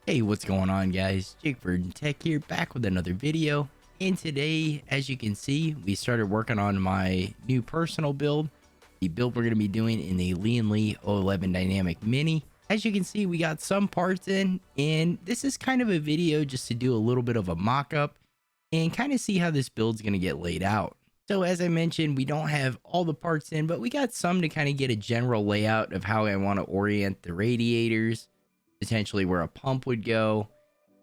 Hey, what's going on, guys? Jake Verdon Tech here, back with another video. And today, as you can see, we started working on my new personal build. The build we're going to be doing in the Lian Li O11 Dynamic Mini. As you can see, we got some parts in, and this is kind of a video just to do a little bit of a mock-up and kind of see how this build's going to get laid out. So as I mentioned, we don't have all the parts in, but we got some to kind of get a general layout of how I want to orient the radiators, potentially where a pump would go,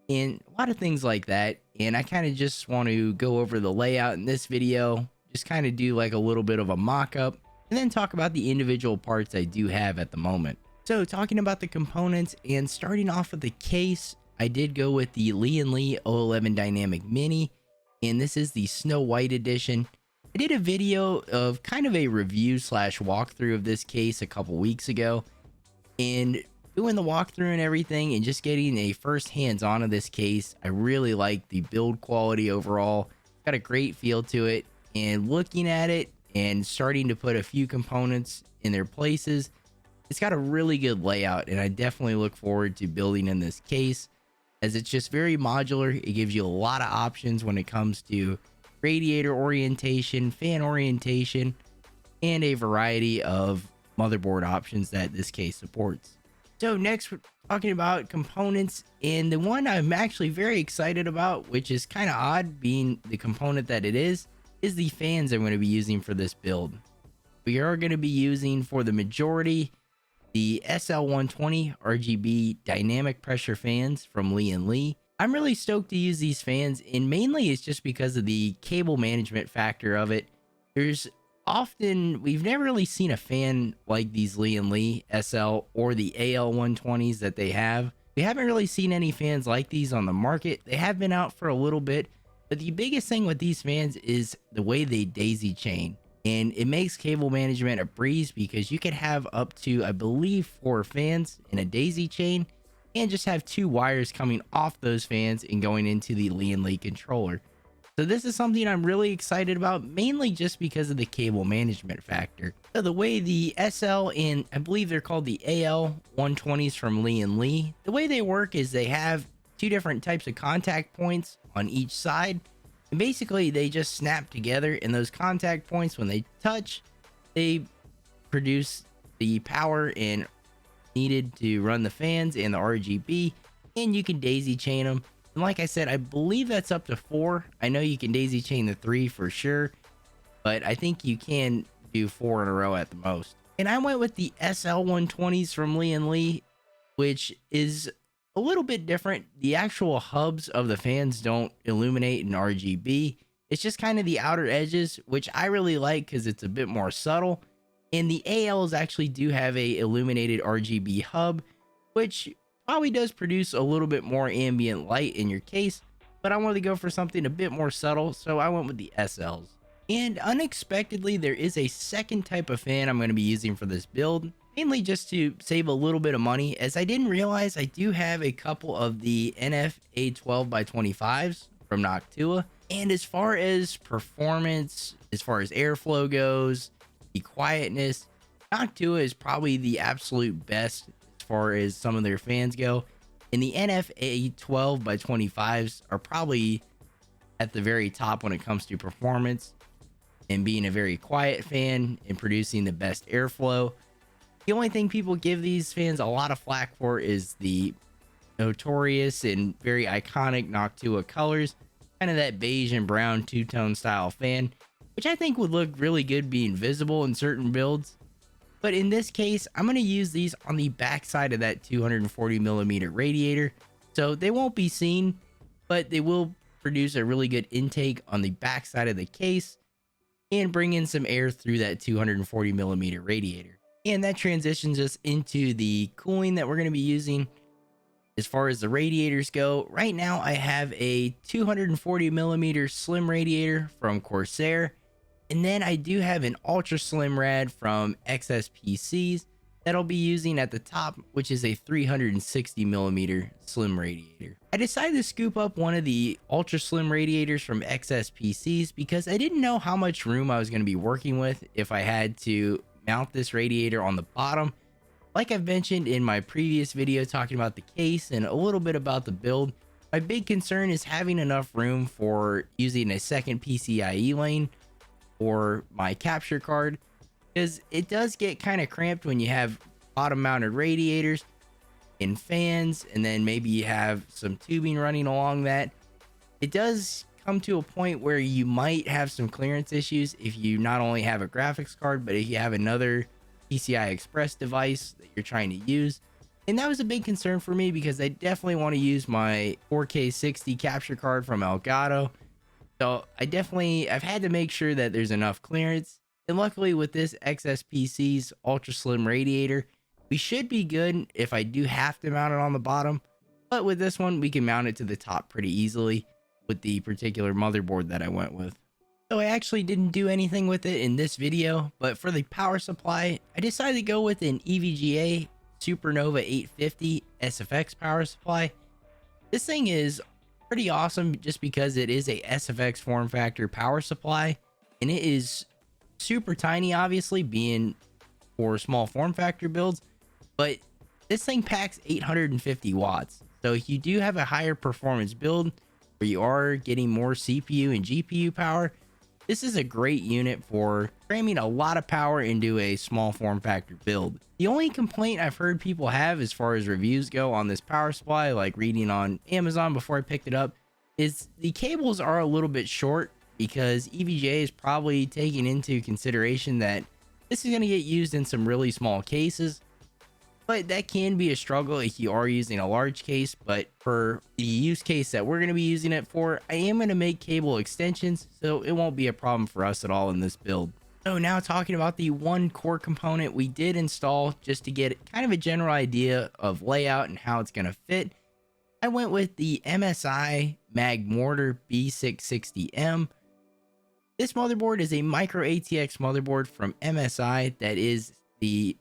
and a lot of things like that. And I kind of just want to go over the layout in this video, just kind of do like a little bit of a mock-up, and then talk about the individual parts I do have at the moment. So talking about the components and starting off with the case, I did go with the Lian Li O11 Dynamic Mini, and this is the Snow White edition. I did a video of kind of a review slash walkthrough of this case a couple weeks ago, and doing the walkthrough and everything and just getting a first hands-on of this case, I really like the build quality overall. Got a great feel to it, and looking at it and starting to put a few components in their places, it's got a really good layout, and I definitely look forward to building in this case, as it's just very modular. It gives you a lot of options when it comes to radiator orientation, fan orientation, and a variety of motherboard options that this case supports. So next, we're talking about components, and the one I'm actually very excited about, which is kind of odd being the component that it is the fans I'm going to be using for this build. We are going to be using, for the majority, the SL120 RGB dynamic pressure fans from Lian Li. I'm really stoked to use these fans, and mainly it's just because of the cable management factor of it. We've never really seen a fan like these Lian Li SL or the AL120s that they have. We haven't really seen any fans like these on the market. They have been out for a little bit, but the biggest thing with these fans is the way they daisy chain, and it makes cable management a breeze because you can have up to, I believe, 4 fans in a daisy chain and just have 2 wires coming off those fans and going into the Lian Li controller. So this is something I'm really excited about, mainly just because of the cable management factor. So the way the SL and I believe they're called the AL120s from Lian Li, the way they work is they have 2 different types of contact points on each side. And basically they just snap together, and those contact points, when they touch, they produce the power and needed to run the fans and the RGB, and you can daisy chain them. And like I said, I believe that's up to 4. I know you can daisy chain the 3 for sure, but I think you can do 4 in a row at the most. And I went with the SL120s from Lian Li, which is a little bit different. The actual hubs of the fans don't illuminate in RGB. It's just kind of the outer edges, which I really like because it's a bit more subtle. And the ALs actually do have a illuminated RGB hub, which probably does produce a little bit more ambient light in your case, but I wanted to go for something a bit more subtle, so I went with the SLs. And unexpectedly, there is a second type of fan I'm going to be using for this build, mainly just to save a little bit of money, as I didn't realize I do have a couple of the NF-A12x25s from Noctua. And as far as performance, as far as airflow goes, the quietness, Noctua is probably the absolute best as far as some of their fans go, and the NF-A12x25s are probably at the very top when it comes to performance and being a very quiet fan and producing the best airflow. The only thing people give these fans a lot of flack for is the notorious and very iconic Noctua colors, kind of that beige and brown two-tone style fan, which I think would look really good being visible in certain builds. But in this case, I'm going to use these on the back side of that 240mm radiator, so they won't be seen, but they will produce a really good intake on the back side of the case and bring in some air through that 240mm radiator. And that transitions us into the cooling that we're going to be using. As far as the radiators go, right now I have a 240mm slim radiator from Corsair, and then I do have an ultra slim rad from XSPCs that I'll be using at the top, which is a 360mm slim radiator. I decided to scoop up one of the ultra slim radiators from XSPCs because I didn't know how much room I was going to be working with if I had to mount this radiator on the bottom, Like I've mentioned in my previous video talking about the case and a little bit about the build, my big concern is having enough room for using a second PCIe lane or my capture card, because it does get kind of cramped when you have bottom mounted radiators and fans, and then maybe you have some tubing running along that. It does come to a point where you might have some clearance issues if you not only have a graphics card, but if you have another PCI Express device that you're trying to use. And that was a big concern for me because I definitely want to use my 4K 60 capture card from Elgato. So I've had to make sure that there's enough clearance. And luckily with this XSPC's ultra slim radiator, we should be good if I do have to mount it on the bottom. But with this one, we can mount it to the top pretty easily with the particular motherboard that I went with. So I actually didn't do anything with it in this video, but for the power supply, I decided to go with an EVGA Supernova 850 SFX power supply. This thing is pretty awesome just because it is a SFX form factor power supply, and it is super tiny, obviously being for small form factor builds, but this thing packs 850 watts. So if you do have a higher performance build where you are getting more CPU and GPU power, this is a great unit for cramming a lot of power into a small form factor build. The only complaint I've heard people have as far as reviews go on this power supply, like reading on Amazon before I picked it up, is the cables are a little bit short, because EVGA is probably taking into consideration that this is going to get used in some really small cases. But that can be a struggle if you are using a large case. But for the use case that we're going to be using it for, I am going to make cable extensions, so it won't be a problem for us at all in this build. So now talking about the one core component we did install just to get kind of a general idea of layout and how it's going to fit, I went with the MSI Mag Mortar B660M. This motherboard is a micro ATX motherboard from MSI that is the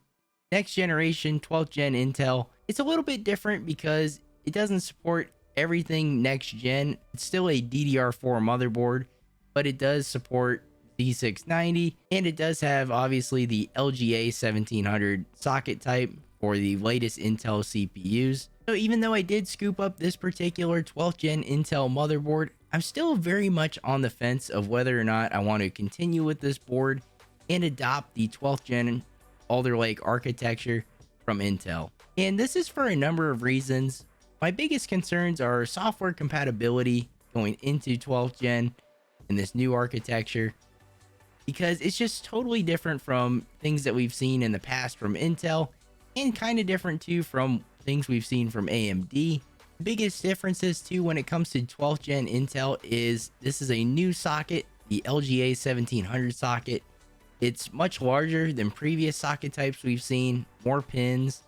next generation 12th gen Intel. It's a little bit different because it doesn't support everything next gen. It's still a DDR4 motherboard, but it does support Z690, and it does have obviously the LGA 1700 socket type for the latest Intel CPUs. So even though I did scoop up this particular 12th gen Intel motherboard, I'm still very much on the fence of whether or not I want to continue with this board and adopt the 12th gen Alder Lake architecture from Intel. And this is for a number of reasons. My biggest concerns are software compatibility going into 12th gen in this new architecture, because it's just totally different from things that we've seen in the past from Intel, and kind of different too from things we've seen from AMD. The biggest differences too when it comes to 12th gen Intel is this is a new socket, the LGA 1700 socket. It's much larger than previous socket types we've seen, more pins.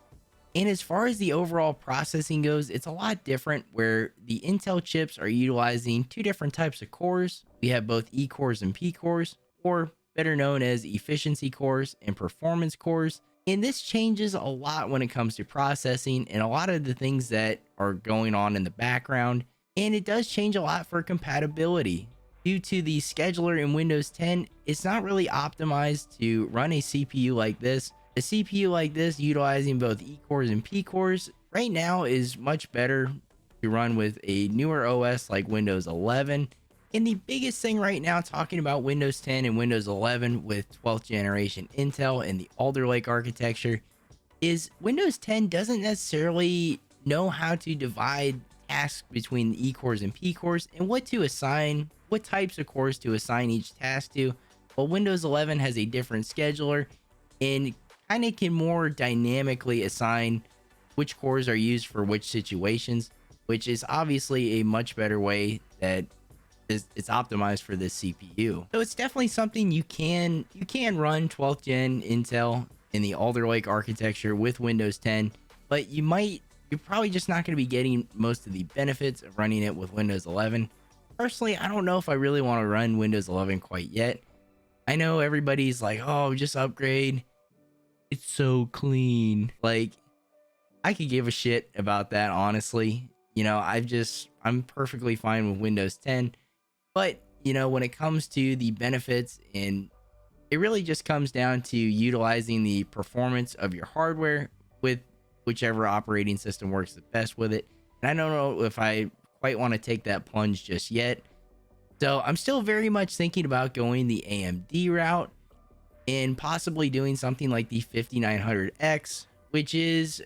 And as far as the overall processing goes, it's a lot different, where the Intel chips are utilizing two different types of cores. We have both E cores and P cores, or better known as efficiency cores and performance cores. And this changes a lot when it comes to processing and a lot of the things that are going on in the background. And it does change a lot for compatibility. Due to the scheduler in Windows 10, it's not really optimized to run a CPU like this. A CPU like this, utilizing both E cores and P cores, right now is much better to run with a newer OS like Windows 11. And the biggest thing right now, talking about Windows 10 and Windows 11 with 12th generation Intel and the Alder Lake architecture, is Windows 10 doesn't necessarily know how to divide tasks between the E cores and P cores and what to assign, what types of cores to assign each task to. Well, Windows 11 has a different scheduler and kind of can more dynamically assign which cores are used for which situations, which is obviously a much better way that it's optimized for this CPU. So it's definitely something you can run 12th gen Intel in the Alder Lake architecture with Windows 10, but you're probably just not going to be getting most of the benefits of running it with Windows 11. Personally, I don't know if I really want to run Windows 11 quite yet. I know everybody's like, oh, just upgrade. It's so clean. Like, I could give a shit about that, honestly. You know, I'm perfectly fine with Windows 10. But, you know, when it comes to the benefits, and it really just comes down to utilizing the performance of your hardware with whichever operating system works the best with it. And I don't know if I quite want to take that plunge just yet. So I'm still very much thinking about going the AMD route and possibly doing something like the 5900X, which is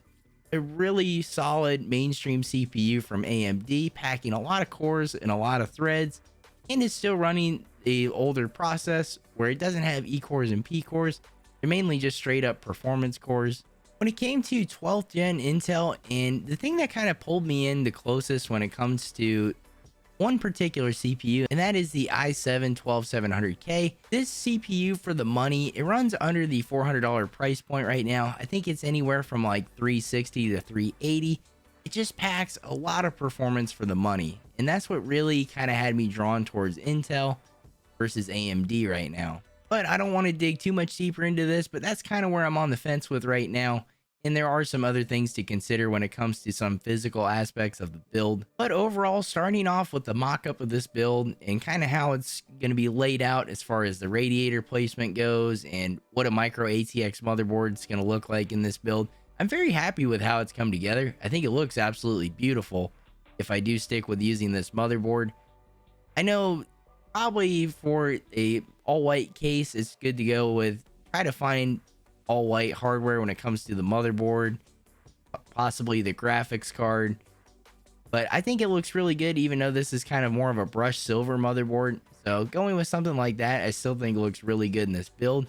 a really solid mainstream CPU from AMD, packing a lot of cores and a lot of threads, and is still running the older process where it doesn't have E cores and P cores. They're mainly just straight up performance cores. When it came to 12th gen Intel, and the thing that kind of pulled me in the closest when it comes to one particular CPU, and that is the i7-12700K. This CPU, for the money, it runs under the $400 price point right now. I think it's anywhere from like $360 to $380. It just packs a lot of performance for the money, and that's what really kind of had me drawn towards Intel versus AMD right now. But I don't want to dig too much deeper into this, but that's kind of where I'm on the fence with right now. And there are some other things to consider when it comes to some physical aspects of the build. But overall, starting off with the mock-up of this build and kind of how it's going to be laid out as far as the radiator placement goes and what a micro ATX motherboard is going to look like in this build, I'm very happy with how it's come together. I think it looks absolutely beautiful if I do stick with using this motherboard. I know probably for a all-white case, it's good to go with try to find all white hardware when it comes to the motherboard, possibly the graphics card. But I think it looks really good, even though this is kind of more of a brushed silver motherboard. So going with something like that, I still think it looks really good in this build.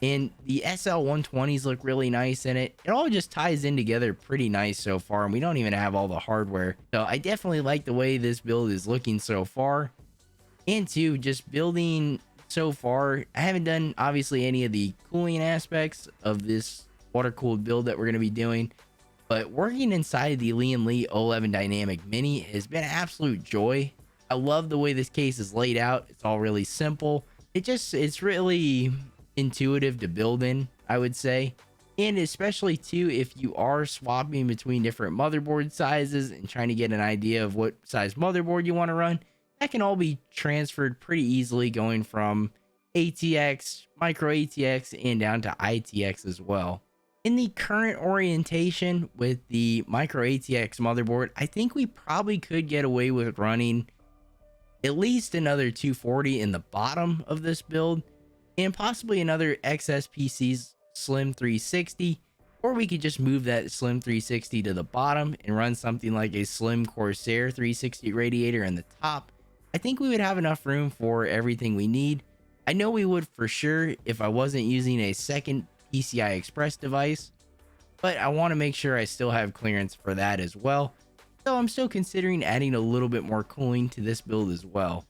And the SL120s look really nice in it. It all just ties in together pretty nice so far, and we don't even have all the hardware. So I definitely like the way this build is looking so far. And two, just building so far, I haven't done obviously any of the cooling aspects of this water cooled build that we're going to be doing, but working inside the Lian Li O11 Dynamic Mini has been an absolute joy. I love the way this case is laid out. It's all really simple. It's really intuitive to build in, I would say. And especially too, if you are swapping between different motherboard sizes and trying to get an idea of what size motherboard you want to run, that can all be transferred pretty easily, going from ATX, micro ATX, and down to ITX as well. In the current orientation with the micro ATX motherboard, I think we probably could get away with running at least another 240 in the bottom of this build, and possibly another XSPC's Slim 360, or we could just move that Slim 360 to the bottom and run something like a Slim Corsair 360 radiator in the top. I think we would have enough room for everything we need. I know we would for sure if I wasn't using a second PCI Express device, but I want to make sure I still have clearance for that as well. So I'm still considering adding a little bit more cooling to this build as well,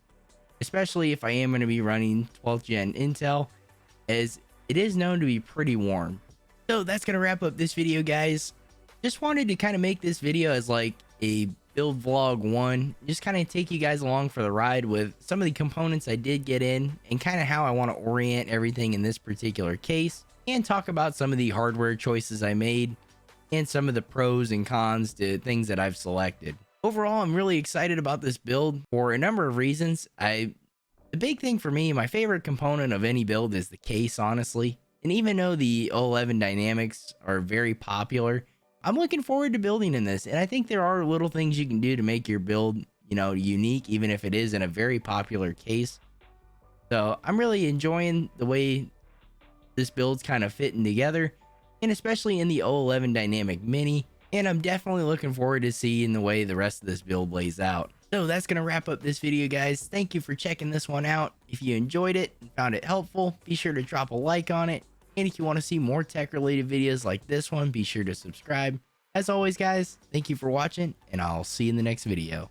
especially if I am going to be running 12th gen Intel, as it is known to be pretty warm. So that's going to wrap up this video, guys. Just wanted to kind of make this video as like a build vlog one, just kind of take you guys along for the ride with some of the components I did get in and kind of how I want to orient everything in this particular case, and talk about some of the hardware choices I made and some of the pros and cons to things that I've selected. Overall, I'm really excited about this build for a number of reasons. The big thing for me, my favorite component of any build is the case, honestly. And even though the O11 Dynamics are very popular, I'm looking forward to building in this, and I think there are little things you can do to make your build, unique, even if it is in a very popular case. So I'm really enjoying the way this build's kind of fitting together, and especially in the O11 Dynamic Mini, and I'm definitely looking forward to seeing the way the rest of this build lays out. So that's going to wrap up this video, guys. Thank you for checking this one out. If you enjoyed it and found it helpful, be sure to drop a like on it. And if you want to see more tech-related videos like this one, be sure to subscribe. As always, guys, thank you for watching, and I'll see you in the next video.